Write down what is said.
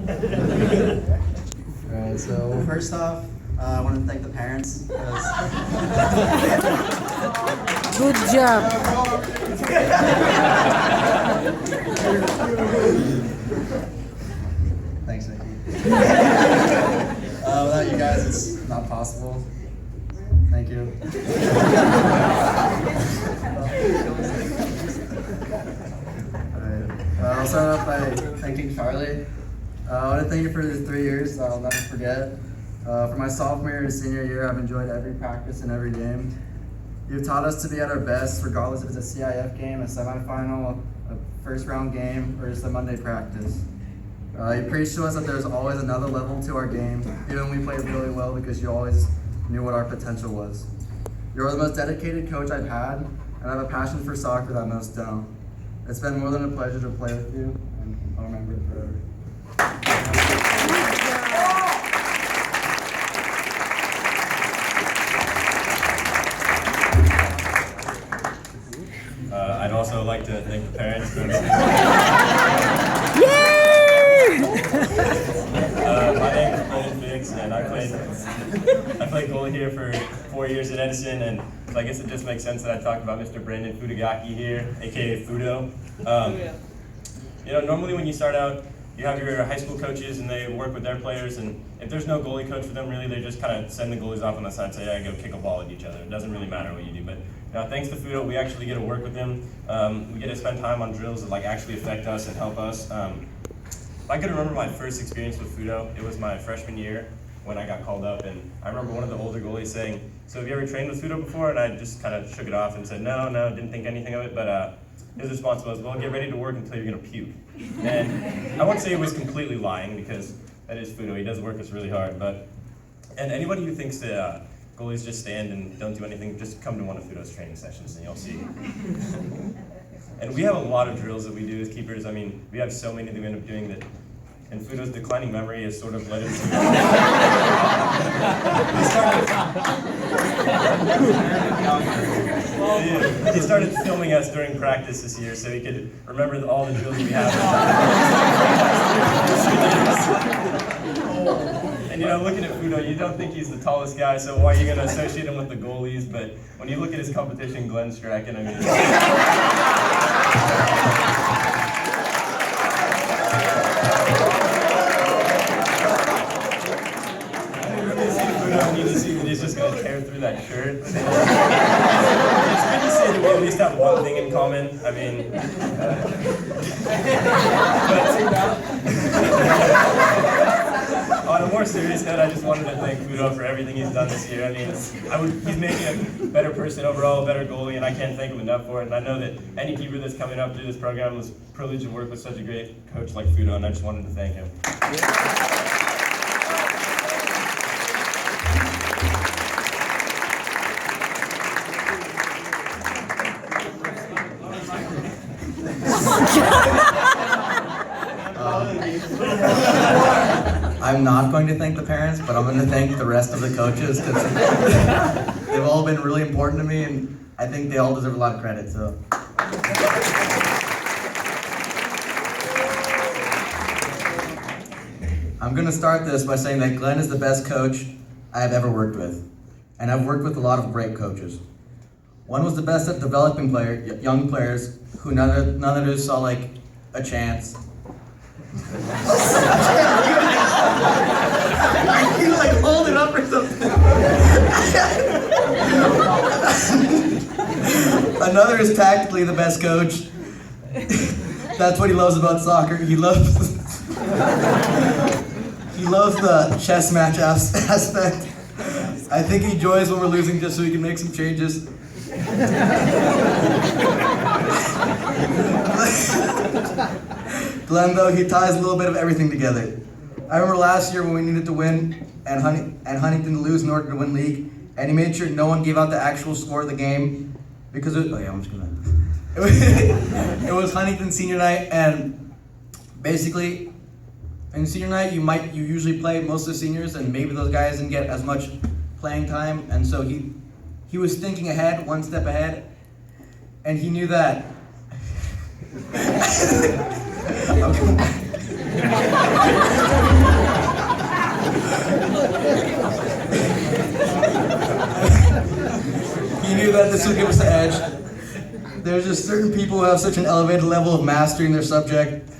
Alright, so first off, I want to thank the parents. Good job. Thanks, Nikki. Without you guys, it's not possible. Thank you. I'll start off by thanking Charlie. I want to thank you for the 3 years I'll never forget. For my sophomore year and senior year, I've enjoyed every practice and every game. You've taught us to be at our best, regardless if it's a CIF game, a semifinal, a first round game, or just a Monday practice. You preached to us that there's always another level to our game, even when we played really well, because you always knew what our potential was. You're the most dedicated coach I've had, and I have a passion for soccer that most don't. It's been more than a pleasure to play with you, and I'll remember it forever. I'd also like to thank the parents. My name is Brendan Biggs, and I played goalie here for 4 years at Edison, and so I guess it just makes sense that I talk about Mr. Brandon Fudagaki here, aka Fudo. Normally when you start out, you have your high school coaches and they work with their players, and if there's no goalie coach for them, really, they just kind of send the goalies off on the side and say, yeah, go kick a ball at each other. It doesn't really matter what you do. But thanks to Fudo, we actually get to work with him. We get to spend time on drills that actually affect us and help us. If I could remember my first experience with Fudo, it was my freshman year when I got called up, and I remember one of the older goalies saying, so have you ever trained with Fudo before? And I just kind of shook it off and said, no, didn't think anything of it, but his response was, well, get ready to work until you're going to puke. And I won't say he was completely lying, because that is Fudo. He does work us really hard. And anybody who thinks that goalies just stand and don't do anything, just come to one of Fudo's training sessions and you'll see. And we have a lot of drills that we do as keepers. I mean, we have so many that we end up doing that. And Fudo's declining memory has sort of led him to... He started filming us during practice this year so he could remember all the drills we have. And looking at Fudo, you don't think he's the tallest guy, so why are you going to associate him with the goalies? But when you look at his competition, Glenn Strachan, I mean... He's just going to tear through that shirt. It's good to see that we at least have one thing in common. I mean, on a more serious note, I just wanted to thank Fudo for everything he's done this year. I mean, he's made me a better person overall, a better goalie, and I can't thank him enough for it. And I know that any keeper that's coming up through this program was privileged to work with such a great coach like Fudo, and I just wanted to thank him. I'm not going to thank the parents, but I'm going to thank the rest of the coaches, because they've all been really important to me, and I think they all deserve a lot of credit. So, I'm going to start this by saying that Glenn is the best coach I have ever worked with, and I've worked with a lot of great coaches. One was the best at developing young players who none of us saw a chance. You hold it up or something. Another is tactically the best coach. That's what he loves about soccer. He loves the chess match aspect. I think he enjoys when we're losing just so he can make some changes. Glenn, though, he ties a little bit of everything together. I remember last year when we needed to win and Huntington to lose in order to win league, and he made sure no one gave out the actual score of the game because it was Huntington senior night, and basically in senior night you usually play most of the seniors, and maybe those guys didn't get as much playing time, and so he was thinking ahead, one step ahead, and he knew that He knew that this would give us the edge. There's just certain people who have such an elevated level of mastering their subject